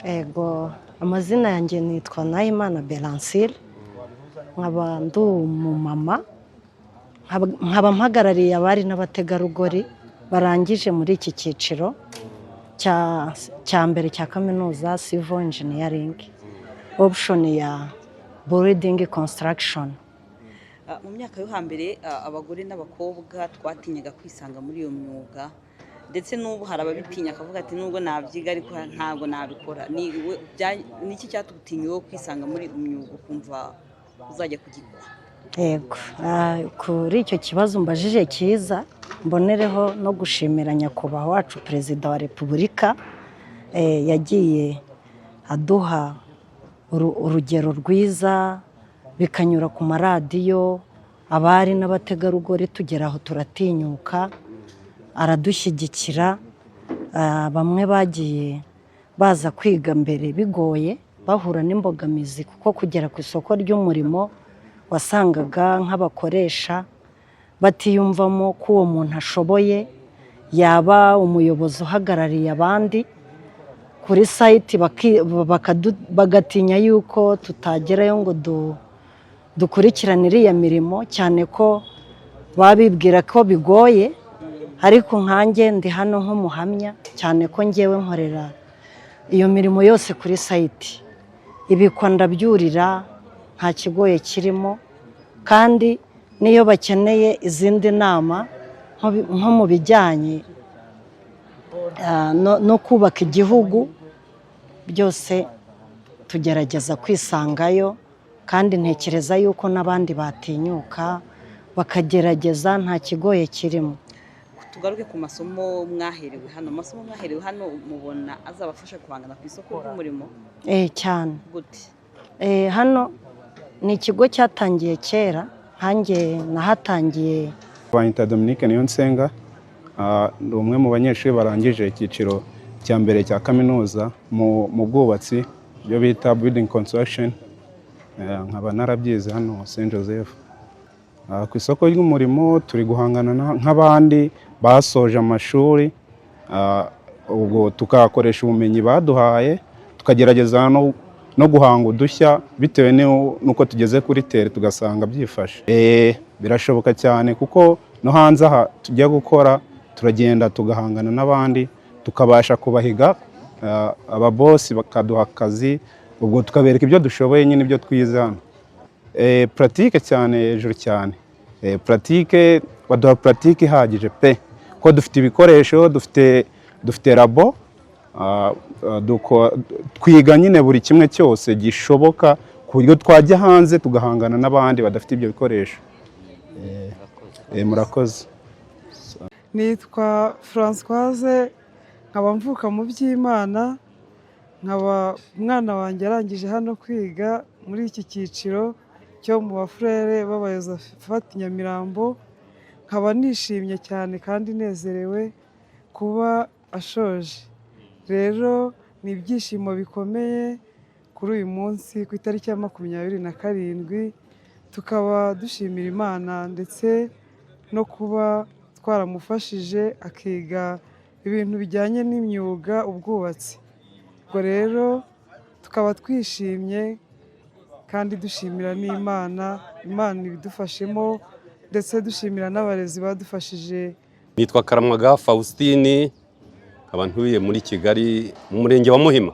Ego amazina yanjye nitwa Nahimana Belancille, nkaba ndi umumama, nkaba mpagarariye abari n'abategarugori barangije muri iki cyiciro cya mbere cya kaminuza Civil Engineering, option ya Building Construction. Mu myaka yo hambere abagore n'abakobwa twatinyaga kwisanga muri iyo myuga, ndetse n'ubu hari ababitinya akavuga ati nubwo nabyiga ariko ntabwo nabikora. Niki cyatutinyeho kwisanga muri imyuga ukumva uzajya kugikora? Yego, kuri icyo kibazo mbajije cyiza, mbonereho no gushimira nyakubahwa wacu Perezida wa Repubulika, yagiye aduha urugero rwiza, bikanyura ku maradiyo, abari n'abategarugori tugera aho turatinyuka, aradushyigikira. Bamwe bagiye baza kwiga mbere bigoye, bahura n'imbogamizi kuko kugera ku isoko ry'umurimo wasangaga nk'abakoresha batiyumvamo ko uwo muntu ashoboye yaba umuyobozi uhagarariye abandi kuri sayiti, bagatinya yuko tutagerayo ngo dukurikirane iriya mirimo, cyane ko babibwira ko bigoye. Ariko nkanjye ndi hano nk'umuhamya, cyane ko ngewe nkorera iyo mirimo yose kuri sayiti, ibikwa ndabyurira, nta kigoye kirimo. Kandi niyo bakeneye izindi nama nko mu bijyanye no kubaka igihugu, byose tugerageza kwisangayo, kandi ntekereza yuko n'abandi batinyuka bakagerageza, nta kigoye kirimo. Tugaruke ku masomo mwaherewe hano. Amasomo mwaherewe hano mubona azabafasha guhangana ku isoko ry'umurimo? Cyane. Gute? Hano ni ikigo cyatangiye kera, nkanjye nahatangiye. Banyita Dominique Niyonsenga, ndi umwe mu banyeshuri barangije icyiciro cya mbere cya kaminuza mu bwubatsi, byo bita Building Construction. Nkaba narabyize hano St Joseph. Ku isoko ry'umurimo turi guhangana nk'abandi basoje amashuri, ubwo tukakoresha ubumenyi baduhaye, tukagerageza no guhanga udushya bitewe n'uko tugeze kuri tere tugasanga byifashe. Birashoboka cyane kuko no hanze aha tujya gukora turagenda tugahangana n'abandi, tukabasha kubahiga, ababosi bakaduha akazi, ubwo tukabereka ibyo dushoboye nyine ibyo twize hano. Pratique cyane, hejuru cyane. Pratique, baduha pratique ihagije pe, ko dufite ibikoresho, dufite labo, twiga nyine buri kimwe cyose gishoboka ku buryo twajya hanze tugahangana n'abandi badafite ibyo bikoresho. Murakoze. Nitwa Françoise, nkaba mvuka mu Byimana, nkaba umwana wanjye arangije hano kwiga muri iki cyiciro cyo mu bafurere b'Abayozafati Nyamirambo. Nkaba nishimye cyane kandi nezerewe kuba ashoje. Rero ni ibyishimo bikomeye kuri uyu munsi ku itariki ya 27, tukaba dushimira Imana ndetse no kuba twaramufashije akiga ibintu bijyanye n'imyuga, ubwubatsi. Ubwo rero tukaba twishimye kandi dushimira n'Imana, Imana ibidufashemo, ndetse dushimira n'abarezi badufashije. Nitwa Karamwaga Faustine, ntuye muri Kigali mu murenge wa Muhima.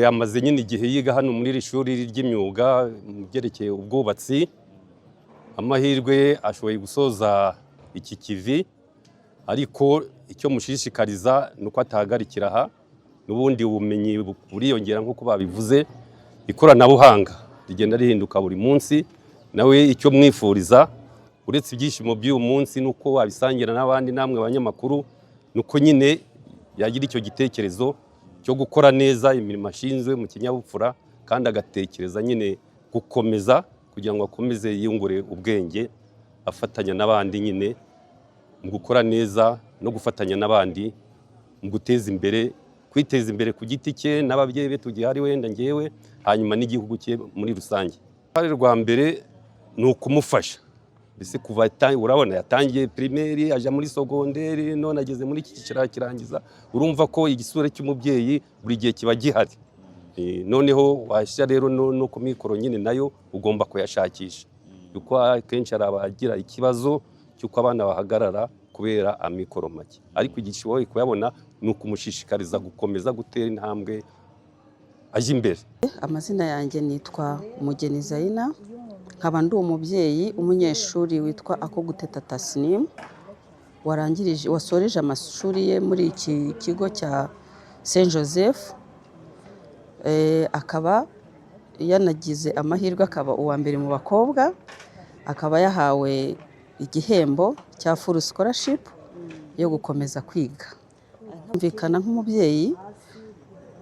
Amaze nyine igihe yiga hano muri iri shuri ry'imyuga mu byerekeye ubwubatsi. Amahirwe ashoboye gusoza iki kivi, ariko icyo mushishikariza ni uko atahagarikira aha, n'ubundi ubumenyi buriyongera nk'uko babivuze. Ikoranabuhanga rigenda rihinduka buri munsi, nawe icyo mwifuriza uretse ibyishimo by'uyu munsi nuko wabisangira n'abandi, namwe abanyamakuru, nuko nyine yagira icyo gitekerezo cyo gukora neza imirimo ashinzwe mu kinyabupfura, kandi agatekereza nyine gukomeza kugira ngo akomeze yiyungure ubwenge, afatanya n'abandi nyine mu gukora neza no gufatanya n'abandi mu guteza imbere, kwiteza imbere ku giti cye n'ababyeyi be tugihari, wenda ngewe, hanyuma n'igihugu cye muri rusange. Uruhare rwa mbere ni ukumufasha mbese kuva urabona yatangiye primaire aja muri secondaire none ageze muri iki cyiciro kirangiza, urumva ko igisura cy'umubyeyi buri gihe kiba gihari. Noneho washyira rero no ku mikoro nyine nayo ugomba kuyashakisha, kuko akenshi hari abagira ikibazo cy'uko abana bahagarara kubera amikoro make, ariko igishoboye kuyabona ni ukumushishikariza gukomeza gutera intambwe aje imbere. Amazina yanjye nitwa Mugeni Zaina, nkaba ndi umubyeyi umunyeshuri witwa Akoguteta Tasnim wasoreje amashuri ye muri iki kigo cya Saint Joseph, akaba yanagize amahirwe akaba uwa mbere mu bakobwa, akaba yahawe igihembo cya full scholarship yo gukomeza kwiga. Kumvikana nk'umubyeyi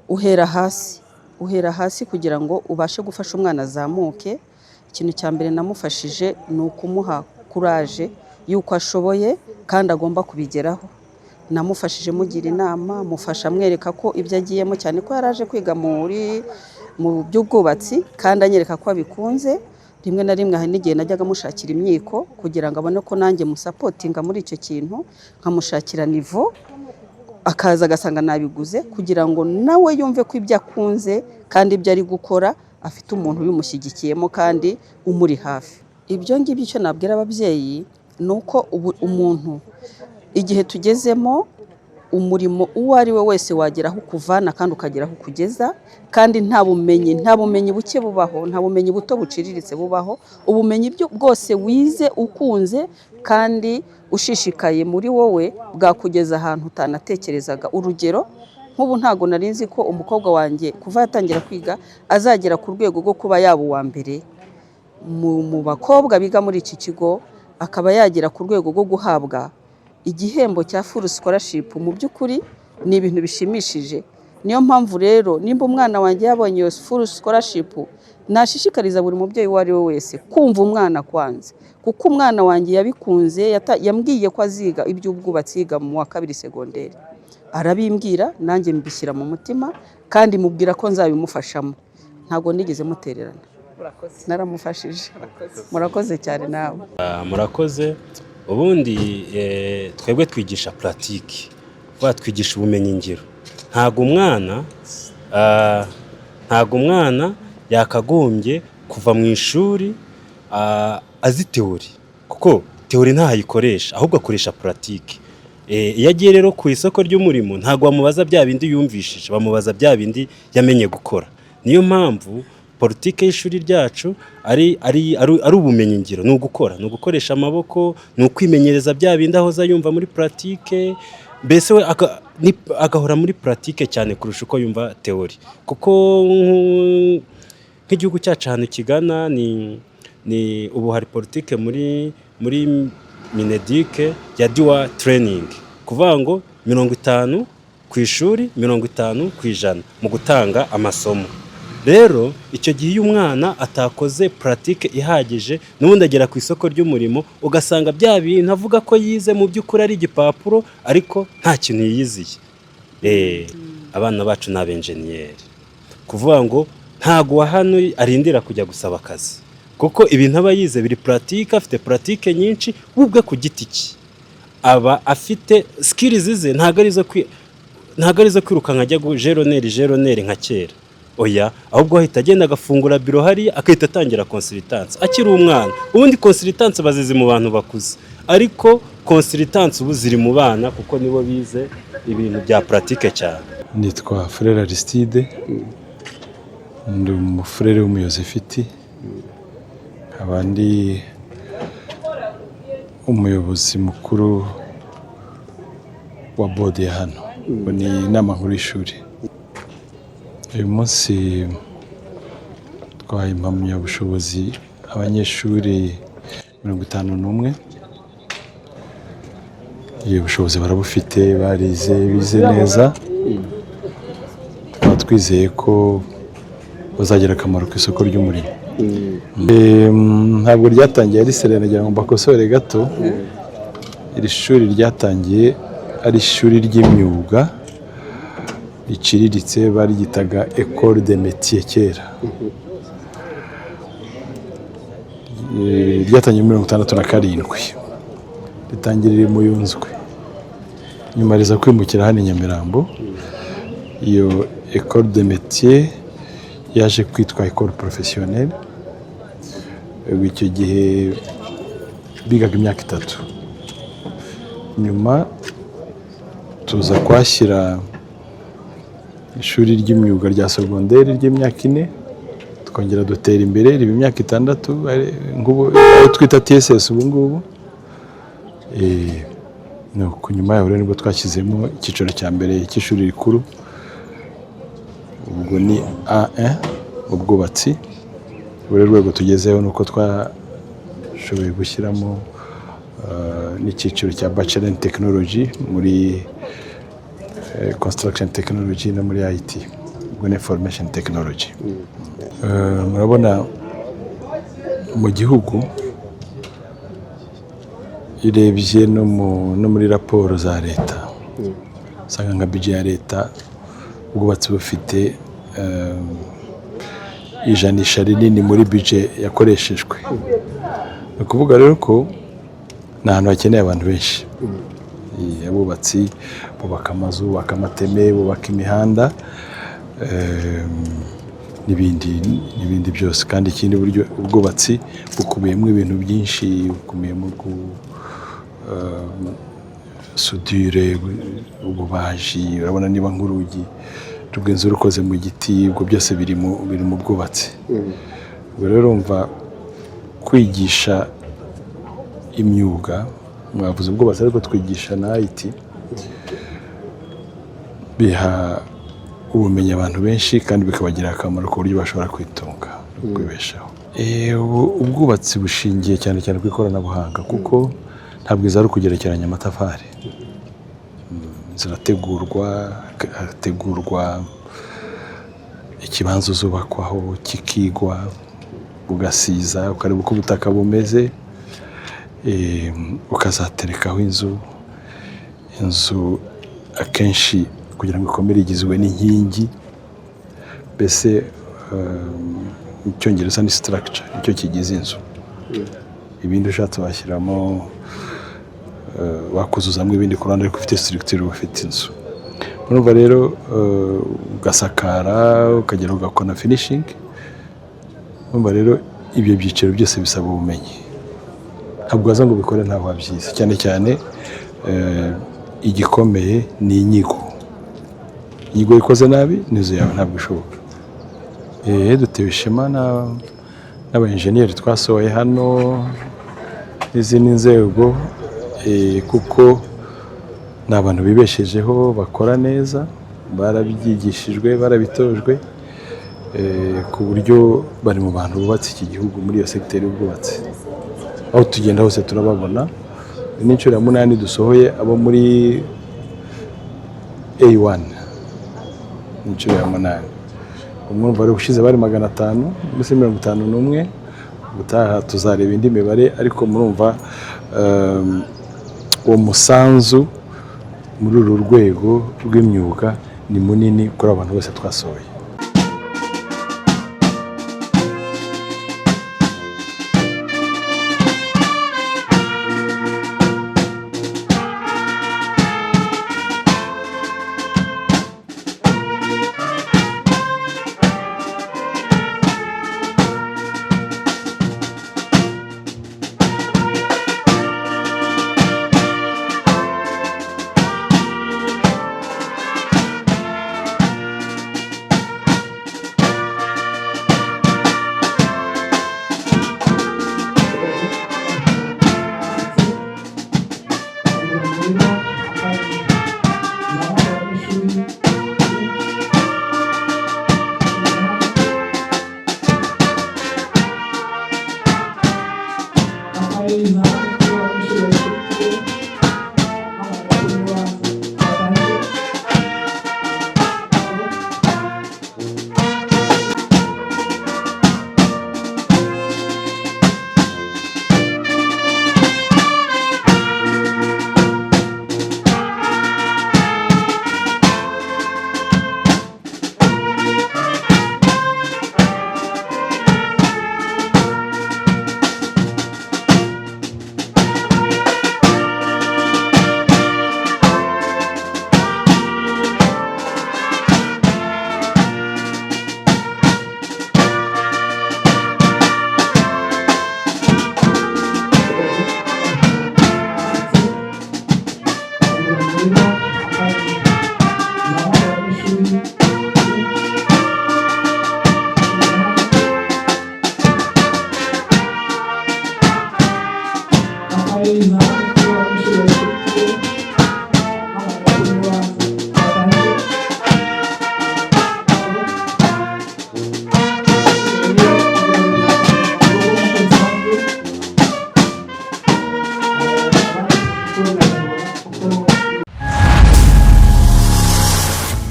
uhera hasi kugira ngo ubashe gufasha umwana azamuke. Ikintu cya mbere namufashije ni ukumuha courage y'uko ashoboye kandi agomba kubigeraho. Namufashije mugira inama, mufasha mwereka ko ibyo agiyemo, cyane ko yaraje kwiga mu by'ubwubatsi kandi anyereka ko abikunze. Rimwe na rimwe hari n'igihe najyaga mushakira imyiko kugira ngo abone ko nanjye musapotinga muri icyo kintu, nkamushakira nivo akaza agasanga nabiguze, kugira ngo nawe yumve ko ibyo akunze kandi ibyo ari gukora afite umuntu ubimushyigikiyemo kandi umuri hafi. Ibyo ngibyo icyo nabwira ababyeyi ni uko umuntu igihe tugezemo, umurimo uwo ari we wese wagera aho ukuvana kandi ukagera aho ukugeza, kandi nta bumenyi buke bubaho, nta bumenyi buto buciriritse bubaho. Ubumenyi bwose wize ukunze kandi ushishikaye muri wowe bwakugeza ahantu utanatekerezaga. Urugero, nk'ubu ntago nari nzi ko umukobwa wanjye kuva yatangira kwiga azagera ku rwego rwo kuba yaba uwa mbere mu bakobwa biga muri iki kigo, akaba yagera ku rwego rwo guhabwa igihembo cya full scholarship. Mu by'ukuri ni ibintu bishimishije. Niyo mpamvu rero nimba umwana wanjye yabonye iyo full scholarship, nashishikariza buri mubyeyi uwo ari we wese kumva umwana kwanza, kuko umwana wanjye yabikunze. Yambwiye ko aziga iby'ubwubatsi yiga mu wa 2 secondaire, arabimbwira nanjye mbishyira mu mutima kandi mubwira ko nzabimufashamo. Ntago nigeze mutererana, naramufashije. Murakoze cyane nawe. Murakoze. Ubundi twebwe twigisha pratique, twigisha ubumenyi ngiro. Ntago umwana yakagombye kuva mu ishuri azi teori, kuko teori ntayikoresha, ahubwo akoresha pratique. Iyo agiye rero ku isoko ry'umurimo ntago bamubaza bya bindi yumvishije, bamubaza bya bindi yamenye gukora. Niyo mpamvu politike y'ishuri ryacu ari ubumenyi ngiro, ni ugukora, ni ugukoresha amaboko, ni ukwimenyereza bya bindi ahoza yumva muri pratique. Mbese we agahora muri pratique cyane kurusha uko yumva teori, kuko nk'igihugu cyacu ahantu kigana ni ubu hari politike muri Mineduc ya dual training, kuvuga ngo 50 ku ishuri 50 ku ijana mu gutanga amasomo. Rero icyo gihe iyo umwana atakoze pratique ihagije, n'ubundi agera ku isoko ry'umurimo ugasanga bya bintu avuga ko yize mu by'ukuri ari igipapuro, ariko nta kintu yiyiziye. Abana bacu ni abenjeniyeri, kuvuga ngo ntago hano arindira kujya gusaba akazi, kuko ibintu aba yize biri pratique, afite pratique nyinshi ubwe ku giti cye. Aba afite skills ze, ntago arizo kwiruka nkajya jeroneri nka kera. Oya, ahubwo ahita agenda agafungura biro hari akahita atangira consultance akiri umwana. Ubundi consultance bazizi mu bantu bakuze, ariko consultance ubu ziri mu bana kuko nibo bize ibintu bya pratique cyane. Nitwa Frère Aristide, ndi umufrere w'umuyozefiti, abandi umuyobozi mukuru wa bode ya hano, ni inama nkuru y'ishuri. Uyu munsi twahaye impamyabushobozi abanyeshuri 51. Iyo bushobozi barabufite, bize neza. Tukaba twizeye ko bazagira akamaro ku isoko ry'umurimo. Ntabwo ryatangiye ari serena, nagira ngo mbakosore gato. Iri shuri ryatangiye ari ishuri ry'imyuga riciriritse, baryitaga École de métier kera. ryatangiye muri 1967 ritangirira i Muyunzwe nyuma riza kwimukira hano i Nyamirambo. Iyo école de métier yaje kwitwa école professionnelle. Icyo gihe bigaga imyaka 3, nyuma tuza kwashyira ishuri ry'imyuga rya secondaire ry'imyaka 4, twongera dutera imbere riba imyaka 6, ngubu twita TSS ubu ngubu. Nuko nyuma yaho rero nibwo twashyizemo icyiciro cya mbere cy'ishuri rikuru, ubwo ni A1 mu bwubatsi. Buri rwego tugezeho nuko twashoboye gushyiramo n'icyiciro cya Bachelor in Technology muri Construction Technology no muri IT, ubwo ni Information Technology. Murabona mu gihugu irebye no muri raporo za leta, usanga nka budget ya leta ubwubatsi bufite ijanisha rinini muri budget yakoreshejwe. Ni ukuvuga rero ko ni ahantu hakeneye abantu benshi. Abubatsi bubaka amazu, bubaka amateme, bubaka imihanda n'ibindi byose. Kandi ikindi buryo ubwubatsi bukubiyemo ibintu byinshi, bukubiyemo sudire, ububaji. Urabona niba nk'urugi rw'inzu rukoze mu giti, ubwo byose biri mu bwubatsi. Ubwo rero urumva kwigisha imyuga, mwavuze ubwubatsi ariko twigisha na IT, biha ubumenyi abantu benshi kandi bikabagirira akamaro ku buryo bashobora kwitunga no kwibeshaho. Ubwubatsi bushingiye cyane cyane ku ikoranabuhanga, kuko ntabwo iza ari ukugerekeranya amatafari. Zirategurwa, hategurwa ikibanza uzubakwaho, kikigwa, ugasiza, ukareba uko ubutaka bumeze, ukazaterekaho inzu akenshi kugira ngo ikomere igizwe n'inkingi. Mbese mu cyongereza ni structure, nicyo kigize inzu. Ibindi ushatse washyiramo, wakuzuzamo ibindi ku ruhande ariko ufite structure, ufite inzu. Urumva rero ugasakara, ukagera ugakora finishing. Urumva rero ibyo byiciro byose bisaba ubumenyi, ntabwo waza ngo ubikore ntaho wabyize. Cyane cyane igikomeye ni inyigo. Inyigo ikoze nabi n'inzu yawe ntabwo ishoboka. Dutewe ishema n'abayenjeniyeri twasohoye hano n'izindi nzego, kuko ni abantu bibeshejeho, bakora neza, barabyigishijwe, barabitojwe, ku buryo bari mu bantu bubatse iki gihugu muri iyo sekiteri y'ubwubatsi. Aho tugenda hose turababona. N'inshuro ya 8 dusohoye abo muri A1, n'inshuro ya 8. Umwumva rero ushize bari 500, mbese 51. Gutaha tuzareba indi mibare, ariko murumva uwo musanzu muri uru rwego rw'imyuga ni munini kuri abantu bose twasohoye.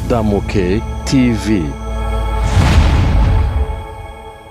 Damoke TV.